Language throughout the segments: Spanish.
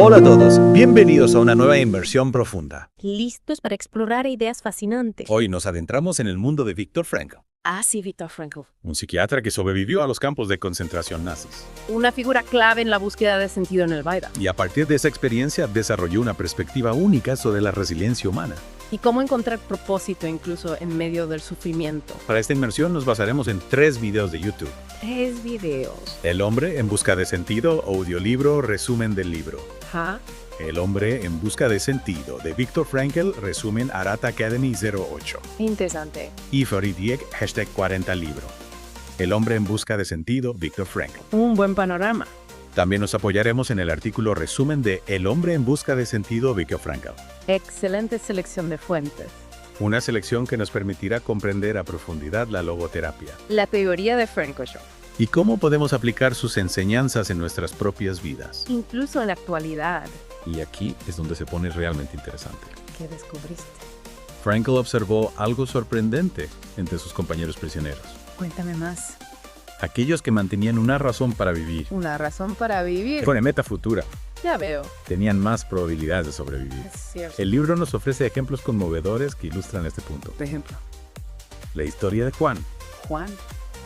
Hola a todos, bienvenidos a una nueva inmersión profunda. Listos para explorar ideas fascinantes. Hoy nos adentramos en el mundo de Viktor Frankl, Ah, sí, Viktor Frankl. un psiquiatra que sobrevivió a los campos de concentración nazis. Una figura clave en la búsqueda de sentido en el vida. Y a partir de esa experiencia desarrolló una perspectiva única sobre la resiliencia humana. Y cómo encontrar propósito incluso en medio del sufrimiento. Para esta inmersión nos basaremos en 3 videos de YouTube. 3 videos. El hombre en busca de sentido, audiolibro, resumen del libro. Ajá. El hombre en busca de sentido, de Viktor Frankl, resumen Arata Academy 08. Interesante. Y Farid Dieck, #40 libro. El hombre en busca de sentido, Viktor Frankl. Un buen panorama. También nos apoyaremos en el artículo resumen de El hombre en busca de sentido, Viktor Frankl. Excelente selección de fuentes. Una selección que nos permitirá comprender a profundidad la logoterapia. La teoría de Frankl. Y cómo podemos aplicar sus enseñanzas en nuestras propias vidas. Incluso en la actualidad. Y aquí es donde se pone realmente interesante. ¿Qué descubriste? Frankl observó algo sorprendente entre sus compañeros prisioneros. Cuéntame más. Aquellos que mantenían una razón para vivir, Una razón para vivir. con meta futura, Ya veo. tenían más probabilidades de sobrevivir. Es cierto. El libro nos ofrece ejemplos conmovedores que ilustran este punto. Por ejemplo, La historia de Juan, Juan.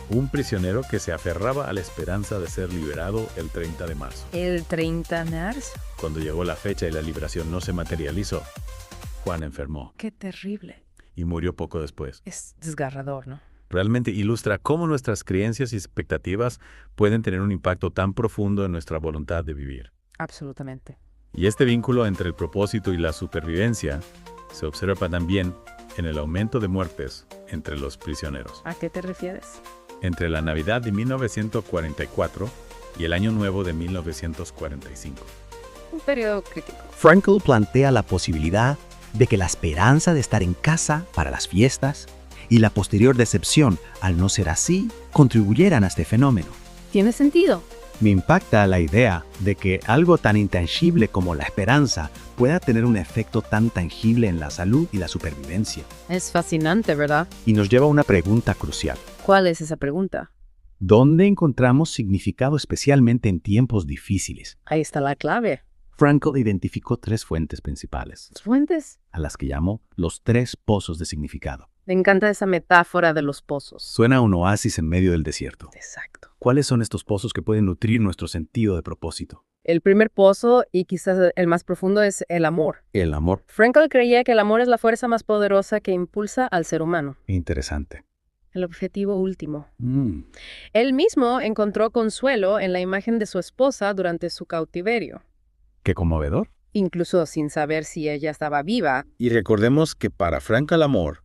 un prisionero que se aferraba a la esperanza de ser liberado el 30 de marzo. El 30 de marzo. Cuando llegó la fecha y la liberación no se materializó, Juan enfermó Qué terrible. y murió poco después. Es desgarrador, ¿no? Realmente ilustra cómo nuestras creencias y expectativas pueden tener un impacto tan profundo en nuestra voluntad de vivir. Absolutamente. Y este vínculo entre el propósito y la supervivencia se observa también en el aumento de muertes entre los prisioneros. ¿A qué te refieres? Entre la Navidad de 1944 y el Año Nuevo de 1945. Un periodo crítico. Frankl plantea la posibilidad de que la esperanza de estar en casa para las fiestas y la posterior decepción al no ser así contribuyeran a este fenómeno. ¿Tiene sentido? Me impacta la idea de que algo tan intangible como la esperanza pueda tener un efecto tan tangible en la salud y la supervivencia. Es fascinante, ¿verdad? Y nos lleva a una pregunta crucial. ¿Cuál es esa pregunta? ¿Dónde encontramos significado especialmente en tiempos difíciles? Ahí está la clave. Frankl identificó 3 fuentes principales, ¿Fuentes? a las que llamó los 3 pozos de significado. Me encanta esa metáfora de los pozos. Suena a un oasis en medio del desierto. Exacto. ¿Cuáles son estos pozos que pueden nutrir nuestro sentido de propósito? El primer pozo, y quizás el más profundo, es el amor. El amor. Frankl creía que el amor es la fuerza más poderosa que impulsa al ser humano. Interesante. El objetivo último. Él mismo encontró consuelo en la imagen de su esposa durante su cautiverio, Qué conmovedor. incluso sin saber si ella estaba viva. Y recordemos que para Frankl el amor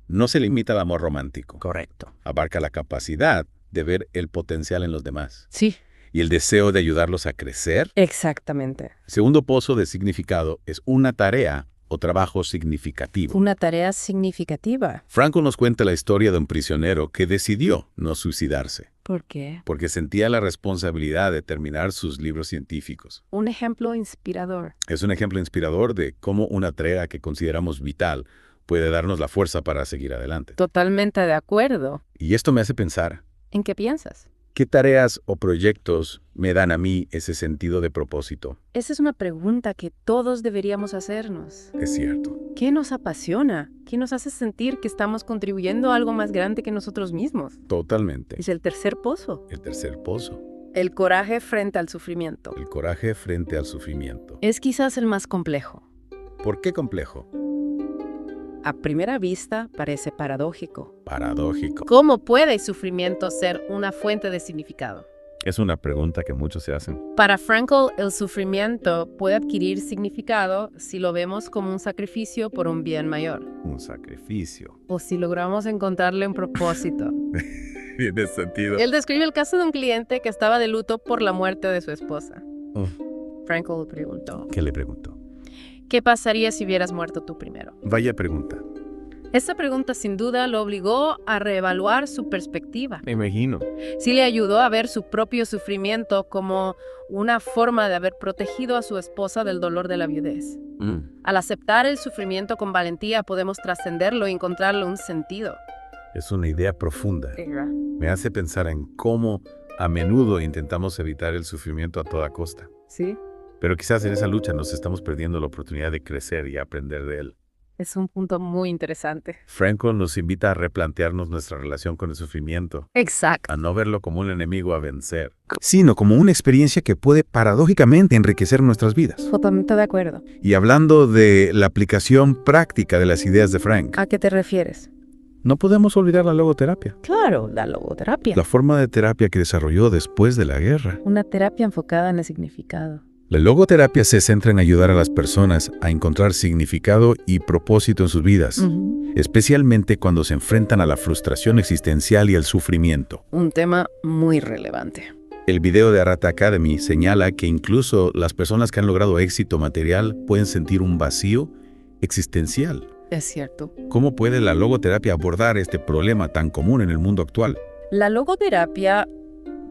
no se limita al amor romántico. Correcto. Abarca la capacidad de ver el potencial en los demás Sí, y el deseo de ayudarlos a crecer. exactamente. El segundo pozo de significado es una tarea o trabajo significativo. Una tarea significativa. Frankl nos cuenta la historia de un prisionero que decidió no suicidarse ¿Por qué? porque sentía la responsabilidad de terminar sus libros científicos. Un ejemplo inspirador. Es un ejemplo inspirador de cómo una tarea que consideramos vital puede darnos la fuerza para seguir adelante. Totalmente de acuerdo. Y esto me hace pensar, ¿En qué piensas? ¿qué tareas o proyectos me dan a mí ese sentido de propósito? Esa es una pregunta que todos deberíamos hacernos. Es cierto. ¿Qué nos apasiona? ¿Qué nos hace sentir que estamos contribuyendo a algo más grande que nosotros mismos? Totalmente. Es el tercer pozo. El tercer pozo, El coraje frente al sufrimiento. el coraje frente al sufrimiento. Es quizás el más complejo. ¿Por qué complejo? A primera vista parece paradójico. Paradójico. ¿Cómo puede el sufrimiento ser una fuente de significado? Es una pregunta que muchos se hacen. Para Frankl, el sufrimiento puede adquirir significado si lo vemos como un sacrificio por un bien mayor, Un sacrificio. o si logramos encontrarle un propósito. Tiene sentido. Él describe el caso de un cliente que estaba de luto por la muerte de su esposa. Frankl preguntó, ¿Qué le preguntó? ¿qué pasaría si hubieras muerto tú primero? Vaya pregunta. Esta pregunta sin duda lo obligó a reevaluar su perspectiva. Me imagino. Sí le ayudó a ver su propio sufrimiento como una forma de haber protegido a su esposa del dolor de la viudez. Al aceptar el sufrimiento con valentía podemos trascenderlo y encontrarle un sentido. Es una idea profunda. Me hace pensar en cómo a menudo intentamos evitar el sufrimiento a toda costa. Sí. Pero quizás en esa lucha nos estamos perdiendo la oportunidad de crecer y aprender de él. Es un punto muy interesante. Frankl nos invita a replantearnos nuestra relación con el sufrimiento, Exacto. a no verlo como un enemigo a vencer. Sino como una experiencia que puede paradójicamente enriquecer nuestras vidas. Totalmente de acuerdo. Y hablando de la aplicación práctica de las ideas de Frank, ¿A qué te refieres? no podemos olvidar la logoterapia, Claro, la logoterapia. la forma de terapia que desarrolló después de la guerra. Una terapia enfocada en el significado. La logoterapia se centra en ayudar a las personas a encontrar significado y propósito en sus vidas, especialmente cuando se enfrentan a la frustración existencial y el sufrimiento. Un tema muy relevante. El video de Arata Academy señala que incluso las personas que han logrado éxito material pueden sentir un vacío existencial. Es cierto. ¿Cómo puede la logoterapia abordar este problema tan común en el mundo actual? La logoterapia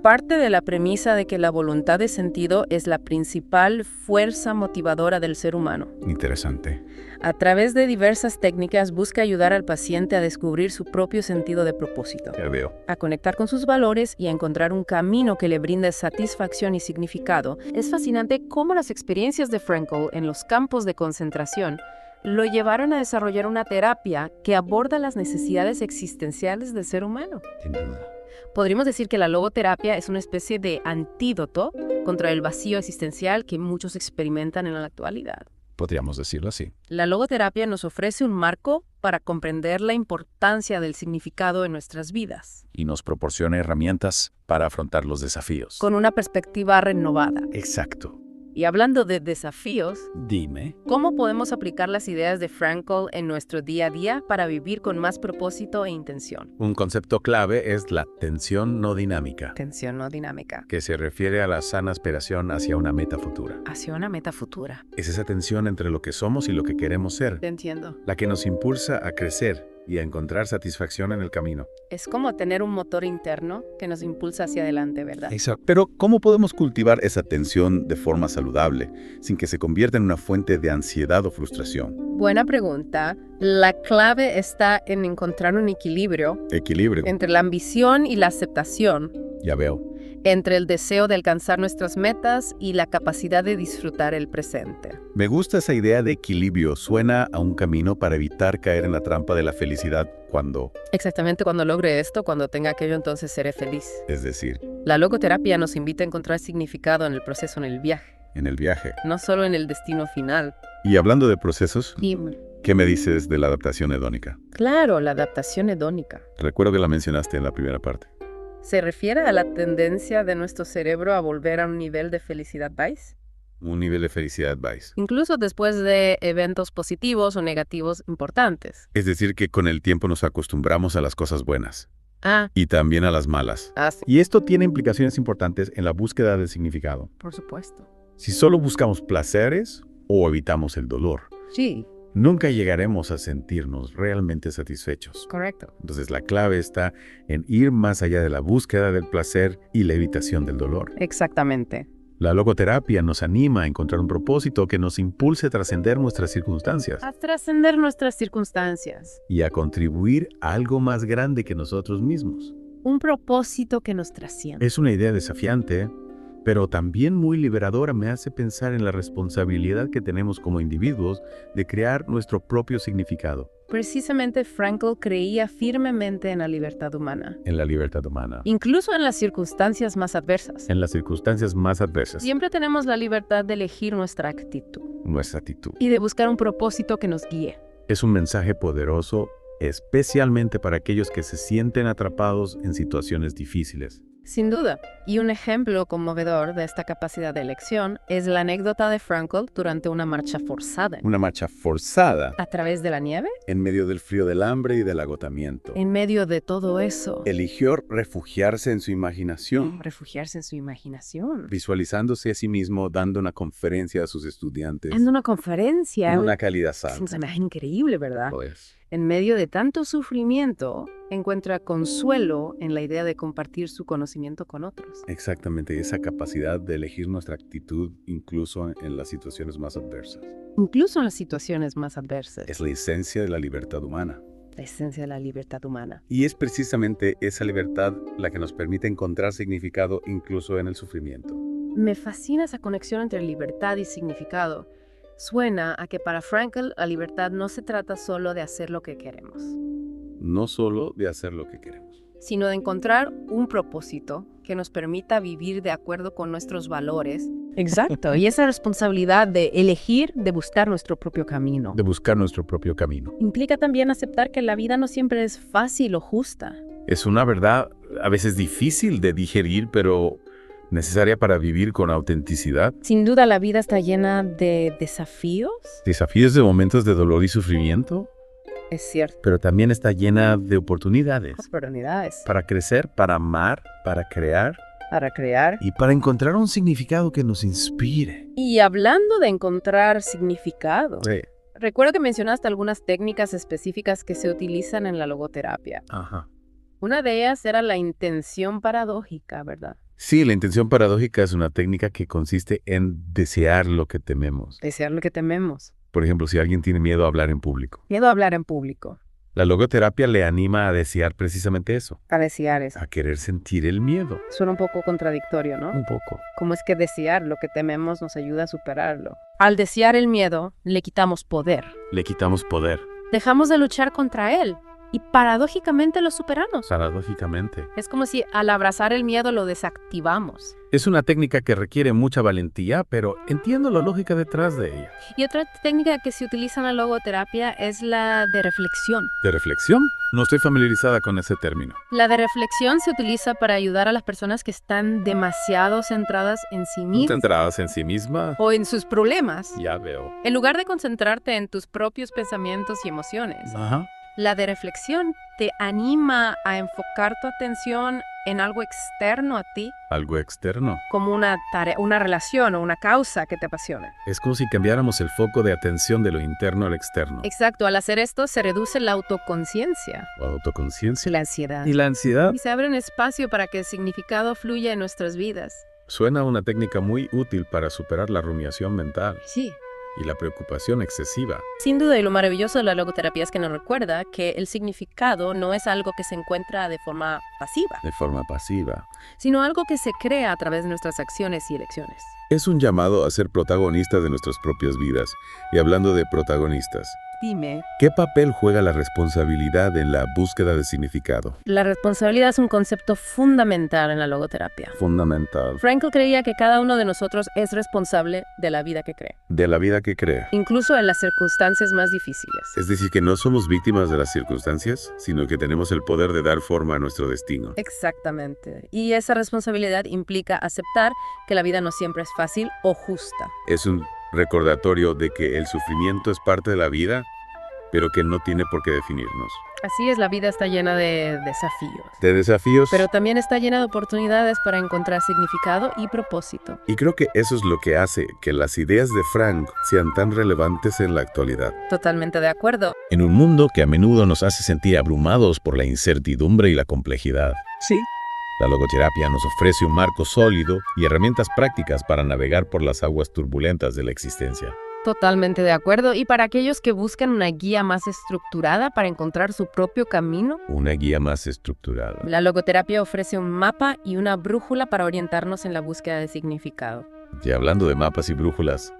parte de la premisa de que la voluntad de sentido es la principal fuerza motivadora del ser humano. Interesante. A través de diversas técnicas busca ayudar al paciente a descubrir su propio sentido de propósito, Ya veo. a conectar con sus valores y a encontrar un camino que le brinde satisfacción y significado. Es fascinante cómo las experiencias de Frankl en los campos de concentración lo llevaron a desarrollar una terapia que aborda las necesidades existenciales del ser humano. Sin duda. Podríamos decir que la logoterapia es una especie de antídoto contra el vacío existencial que muchos experimentan en la actualidad. Podríamos decirlo así. La logoterapia nos ofrece un marco para comprender la importancia del significado en nuestras vidas, Y nos proporciona herramientas para afrontar los desafíos. con una perspectiva renovada. Exacto. Y hablando de desafíos, Dime. ¿cómo podemos aplicar las ideas de Frankl en nuestro día a día para vivir con más propósito e intención? Un concepto clave es la tensión no dinámica, Tensión no dinámica, que se refiere a la sana aspiración hacia una meta futura. hacia una meta futura. Es esa tensión entre lo que somos y lo que queremos ser, Te entiendo. la que nos impulsa a crecer y a encontrar satisfacción en el camino. Es como tener un motor interno que nos impulsa hacia adelante, ¿verdad? Exacto. Pero ¿cómo podemos cultivar esa tensión de forma saludable, sin que se convierta en una fuente de ansiedad o frustración? Buena pregunta. La clave está en encontrar un equilibrio Equilibrio. entre la ambición y la aceptación, Ya veo. entre el deseo de alcanzar nuestras metas y la capacidad de disfrutar el presente. Me gusta esa idea de equilibrio. Suena a un camino para evitar caer en la trampa de la felicidad cuando, Exactamente cuando logre esto, cuando tenga aquello, entonces seré feliz. es decir, La logoterapia nos invita a encontrar significado en el proceso, en el viaje, en el viaje. no solo en el destino final. Y hablando de procesos, Dime. ¿qué me dices de la adaptación hedónica? Claro, la adaptación hedónica. Recuerdo que la mencionaste en la primera parte. ¿Se refiere a la tendencia de nuestro cerebro a volver a un nivel de felicidad vice? Un nivel de felicidad vice. Incluso después de eventos positivos o negativos importantes. Es decir, que con el tiempo nos acostumbramos a las cosas buenas Ah, y también a las malas. sí, Y esto tiene implicaciones importantes en la búsqueda del significado. por supuesto. Si solo buscamos placeres o evitamos el dolor, Sí, nunca llegaremos a sentirnos realmente satisfechos. correcto. Entonces la clave está en ir más allá de la búsqueda del placer y la evitación del dolor. Exactamente. La logoterapia nos anima a encontrar un propósito que nos impulse a trascender nuestras circunstancias A trascender nuestras circunstancias. y a contribuir a algo más grande que nosotros mismos. Un propósito que nos trasciende. Es una idea desafiante, pero también muy liberadora. Me hace pensar en la responsabilidad que tenemos como individuos de crear nuestro propio significado Precisamente Frankl creía firmemente en la libertad humana, en la libertad humana, incluso en las circunstancias más adversas. en las circunstancias más adversas. Siempre tenemos la libertad de elegir nuestra actitud Nuestra actitud y de buscar un propósito que nos guíe. es un mensaje poderoso, especialmente para aquellos que se sienten atrapados en situaciones difíciles. Sin duda, y un ejemplo conmovedor de esta capacidad de elección es la anécdota de Frankl durante una marcha forzada. Una marcha forzada ¿A través de la nieve? en medio del frío, del hambre y del agotamiento. En medio de todo eso, Eligió refugiarse en su imaginación, refugiarse en su imaginación. visualizándose a sí mismo dando una conferencia a sus estudiantes En una conferencia. en una cálida Es sala. una imagen increíble, ¿verdad? Pues, En medio de tanto sufrimiento, encuentra consuelo en la idea de compartir su conocimiento con otros. Exactamente, esa capacidad de elegir nuestra actitud incluso en las situaciones más adversas. Incluso en las situaciones más adversas. Es la esencia de la libertad humana. La esencia de la libertad humana. Y es precisamente esa libertad la que nos permite encontrar significado incluso en el sufrimiento. Me fascina esa conexión entre libertad y significado. Suena a que para Frankl la libertad no se trata solo de hacer lo que queremos, No solo de hacer lo que queremos. sino de encontrar un propósito que nos permita vivir de acuerdo con nuestros valores. Exacto, y esa responsabilidad de elegir, de buscar nuestro propio camino. De buscar nuestro propio camino. Implica también aceptar que la vida no siempre es fácil o justa. Es una verdad a veces difícil de digerir, pero necesaria para vivir con autenticidad. Sin duda la vida está llena de desafíos. Desafíos de momentos de dolor y sufrimiento, Es cierto. pero también está llena de oportunidades. Oportunidades Para crecer, para amar, para crear para crear. y para encontrar un significado que nos inspire. Y hablando de encontrar significado, Sí. recuerdo que mencionaste algunas técnicas específicas que se utilizan en la logoterapia. Ajá. Una de ellas era la intención paradójica, ¿verdad? Sí, la intención paradójica es una técnica que consiste en desear lo que tememos. Desear lo que tememos. Por ejemplo, si alguien tiene miedo a hablar en público. Miedo a hablar en público. La logoterapia le anima a desear precisamente eso, A desear eso. a querer sentir el miedo. Suena un poco contradictorio, ¿no? Un poco. ¿Cómo es que desear lo que tememos nos ayuda a superarlo? Al desear el miedo, le quitamos poder. Le quitamos poder, Dejamos de luchar contra él y paradójicamente lo superamos. paradójicamente. Es como si al abrazar el miedo lo desactivamos. Es una técnica que requiere mucha valentía, pero entiendo la lógica detrás de ella. Y otra técnica que se utiliza en la logoterapia es la de reflexión. ¿De reflexión? No estoy familiarizada con ese término. La de reflexión se utiliza para ayudar a las personas que están demasiado centradas en sí mismas ¿Centradas en sí misma? o en sus problemas. Ya veo. En lugar de concentrarte en tus propios pensamientos y emociones, Ajá. la de reflexión te anima a enfocar tu atención en algo externo a ti, Algo externo. como una tarea, una relación o una causa que te apasiona. Es como si cambiáramos el foco de atención de lo interno al externo. Exacto, al hacer esto se reduce la autoconciencia, O autoconciencia. la ansiedad, ¿Y la ansiedad? y se abre un espacio para que el significado fluya en nuestras vidas. Suena a una técnica muy útil para superar la rumiación mental Sí. y la preocupación excesiva. Sin duda, y lo maravilloso de la logoterapia es que nos recuerda que el significado no es algo que se encuentra de forma pasiva, De forma pasiva. sino algo que se crea a través de nuestras acciones y elecciones. Es un llamado a ser protagonistas de nuestras propias vidas. Y hablando de protagonistas, Dime. ¿qué papel juega la responsabilidad en la búsqueda de significado? La responsabilidad es un concepto fundamental en la logoterapia. Fundamental. Frankl creía que cada uno de nosotros es responsable de la vida que cree, De la vida que crea. incluso en las circunstancias más difíciles. Es decir, que no somos víctimas de las circunstancias, sino que tenemos el poder de dar forma a nuestro destino. Exactamente. Y esa responsabilidad implica aceptar que la vida no siempre es fácil o justa. Es un recordatorio de que el sufrimiento es parte de la vida, pero que no tiene por qué definirnos. Así es, la vida está llena de desafíos. De desafíos, Pero también está llena de oportunidades para encontrar significado y propósito. y creo que eso es lo que hace que las ideas de Frank sean tan relevantes en la actualidad. Totalmente de acuerdo. En un mundo que a menudo nos hace sentir abrumados por la incertidumbre y la complejidad. Sí. La logoterapia nos ofrece un marco sólido y herramientas prácticas para navegar por las aguas turbulentas de la existencia. Totalmente de acuerdo. Y para aquellos que buscan una guía más estructurada para encontrar su propio camino, Una guía más estructurada. la logoterapia ofrece un mapa y una brújula para orientarnos en la búsqueda de significado. Y hablando de mapas y brújulas,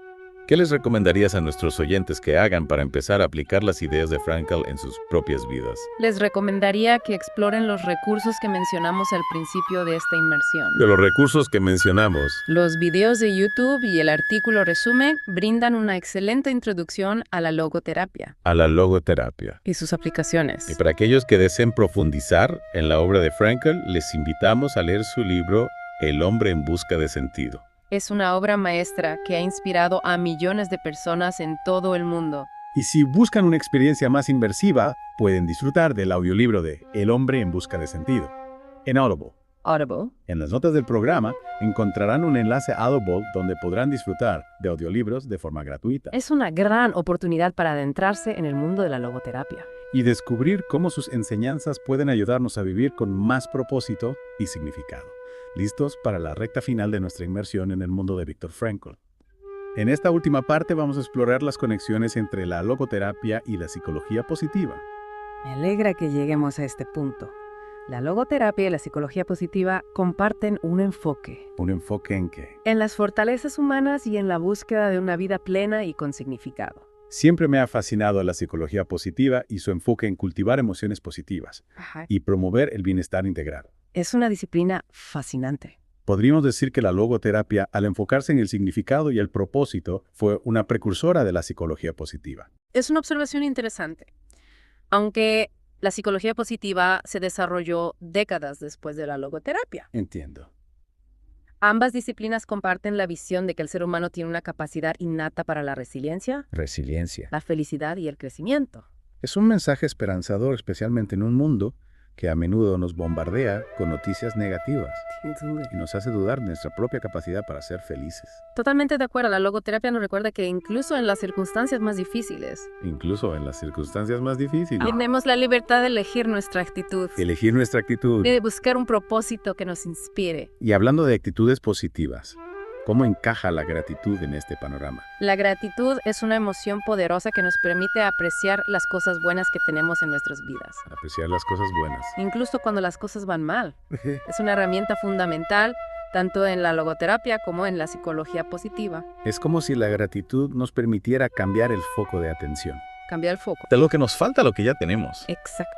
¿qué les recomendarías a nuestros oyentes que hagan para empezar a aplicar las ideas de Frankl en sus propias vidas? Les recomendaría que exploren los recursos que mencionamos al principio de esta inmersión. De los recursos que mencionamos, Los videos de YouTube y el artículo resumen brindan una excelente introducción a la logoterapia A la logoterapia. y sus aplicaciones. Y para aquellos que deseen profundizar en la obra de Frankl, les invitamos a leer su libro El hombre en busca de sentido. Es una obra maestra que ha inspirado a millones de personas en todo el mundo. Y si buscan una experiencia más inmersiva, pueden disfrutar del audiolibro de El hombre en busca de sentido, en Audible. Audible. En las notas del programa encontrarán un enlace a Audible donde podrán disfrutar de audiolibros de forma gratuita. Es una gran oportunidad para adentrarse en el mundo de la logoterapia. y descubrir cómo sus enseñanzas pueden ayudarnos a vivir con más propósito y significado. ¿Listos para la recta final de nuestra inmersión en el mundo de Viktor Frankl? En esta última parte vamos a explorar las conexiones entre la logoterapia y la psicología positiva. Me alegra que lleguemos a este punto. La logoterapia y la psicología positiva comparten un enfoque ¿Un enfoque en qué? en las fortalezas humanas y en la búsqueda de una vida plena y con significado. Siempre me ha fascinado la psicología positiva y su enfoque en cultivar emociones positivas y promover el bienestar integral. Es una disciplina fascinante. Podríamos decir que la logoterapia, al enfocarse en el significado y el propósito, fue una precursora de la psicología positiva. Es una observación interesante. Aunque la psicología positiva se desarrolló décadas después de la logoterapia. Entiendo. Ambas disciplinas comparten la visión de que el ser humano tiene una capacidad innata para la resiliencia, Resiliencia. la felicidad y el crecimiento. Es un mensaje esperanzador, especialmente en un mundo que a menudo nos bombardea con noticias negativas Sin duda. y nos hace dudar de nuestra propia capacidad para ser felices, Totalmente de acuerdo. La logoterapia nos recuerda que incluso en las circunstancias más difíciles, incluso en las circunstancias más difíciles. tenemos la libertad de elegir nuestra actitud, Elegir nuestra actitud. de buscar un propósito que nos inspire. Y hablando de actitudes positivas, ¿cómo encaja la gratitud en este panorama? La gratitud es una emoción poderosa que nos permite apreciar las cosas buenas que tenemos en nuestras vidas, Apreciar las cosas buenas. incluso cuando las cosas van mal. Es una herramienta fundamental tanto en la logoterapia como en la psicología positiva. Es como si la gratitud nos permitiera cambiar el foco de atención. Cambia el foco. De lo que nos falta, lo que ya tenemos. Exacto.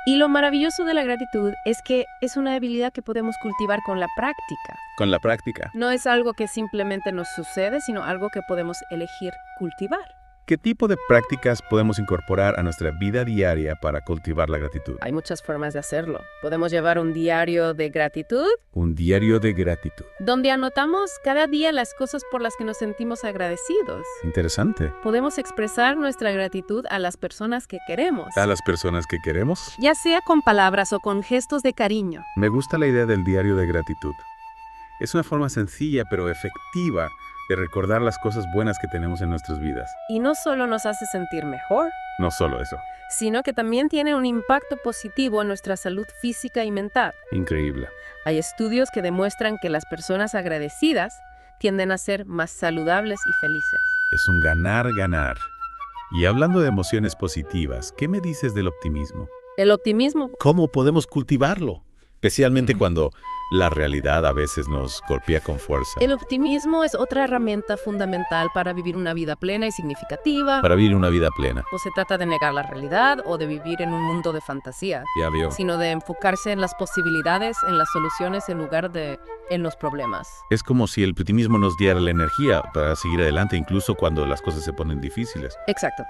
Y lo maravilloso de la gratitud es que es una habilidad que podemos cultivar con la práctica. Con la práctica. No es algo que simplemente nos sucede, sino algo que podemos elegir cultivar. ¿Qué tipo de prácticas podemos incorporar a nuestra vida diaria para cultivar la gratitud? Hay muchas formas de hacerlo. Podemos llevar un diario de gratitud, Un diario de gratitud. donde anotamos cada día las cosas por las que nos sentimos agradecidos. Interesante. Podemos expresar nuestra gratitud a las personas que queremos, ¿A las personas que queremos? ya sea con palabras o con gestos de cariño. Me gusta la idea del diario de gratitud. Es una forma sencilla pero efectiva de recordar las cosas buenas que tenemos en nuestras vidas. Y no solo nos hace sentir mejor, No solo eso. sino que también tiene un impacto positivo en nuestra salud física y mental. Increíble. Hay estudios que demuestran que las personas agradecidas tienden a ser más saludables y felices. Es un ganar-ganar. Y hablando de emociones positivas, ¿qué me dices del optimismo? El optimismo, ¿Cómo podemos cultivarlo? Especialmente cuando la realidad a veces nos golpea con fuerza. el optimismo es otra herramienta fundamental para vivir una vida plena y significativa. Para vivir una vida plena. No se trata de negar la realidad o de vivir en un mundo de fantasía, Ya vio. sino de enfocarse en las posibilidades, en las soluciones en lugar de en los problemas. Es como si el optimismo nos diera la energía para seguir adelante incluso cuando las cosas se ponen difíciles. Exacto.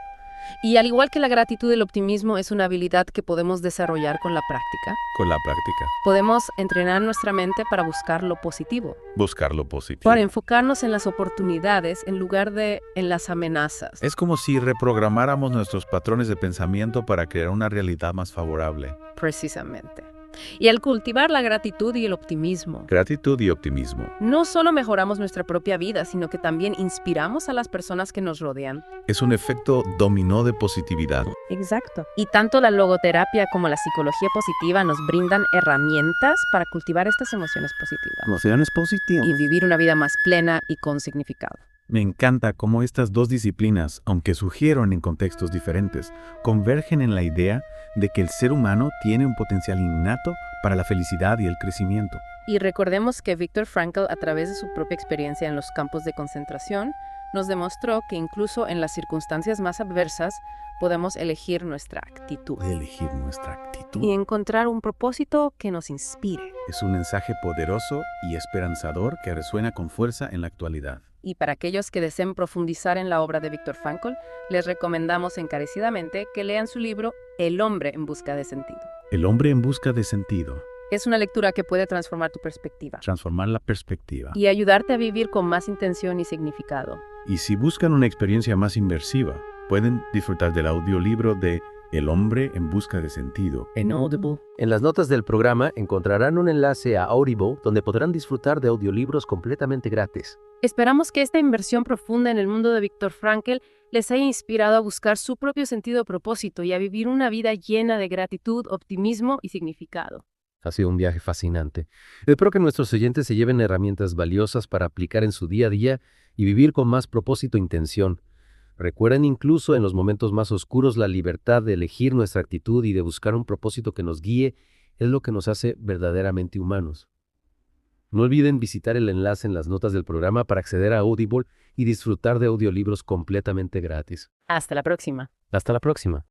Y al igual que la gratitud, el optimismo es una habilidad que podemos desarrollar con la práctica. Con la práctica. Podemos entrenar nuestra mente para buscar lo positivo, Buscar lo positivo. para enfocarnos en las oportunidades en lugar de en las amenazas. Es como si reprogramáramos nuestros patrones de pensamiento para crear una realidad más favorable. Precisamente. Y al cultivar la gratitud y el optimismo, Gratitud y optimismo. no solo mejoramos nuestra propia vida, sino que también inspiramos a las personas que nos rodean. Es un efecto dominó de positividad. Exacto. Y tanto la logoterapia como la psicología positiva nos brindan herramientas para cultivar estas emociones positivas Emociones positivas. y vivir una vida más plena y con significado. Me encanta cómo estas dos disciplinas, aunque surgieron en contextos diferentes, convergen en la idea de que el ser humano tiene un potencial innato para la felicidad y el crecimiento. Y recordemos que Viktor Frankl, a través de su propia experiencia en los campos de concentración, nos demostró que incluso en las circunstancias más adversas podemos elegir nuestra actitud Puede elegir nuestra actitud. y encontrar un propósito que nos inspire. Es un mensaje poderoso y esperanzador que resuena con fuerza en la actualidad. Y para aquellos que deseen profundizar en la obra de Viktor Frankl, les recomendamos encarecidamente que lean su libro El hombre en busca de sentido. El hombre en busca de sentido. Es una lectura que puede transformar tu perspectiva Transformar la perspectiva. y ayudarte a vivir con más intención y significado. Y si buscan una experiencia más inmersiva, pueden disfrutar del audiolibro de El hombre en busca de sentido. En Audible. En las notas del programa encontrarán un enlace a Audible donde podrán disfrutar de audiolibros completamente gratis. Esperamos que esta inversión profunda en el mundo de Viktor Frankl les haya inspirado a buscar su propio sentido o propósito y a vivir una vida llena de gratitud, optimismo y significado. Ha sido un viaje fascinante. Espero que nuestros oyentes se lleven herramientas valiosas para aplicar en su día a día y vivir con más propósito e intención. Recuerden incluso en los momentos más oscuros la libertad de elegir nuestra actitud y de buscar un propósito que nos guíe es lo que nos hace verdaderamente humanos. No olviden visitar el enlace en las notas del programa para acceder a Audible y disfrutar de audiolibros completamente gratis. Hasta la próxima. Hasta la próxima.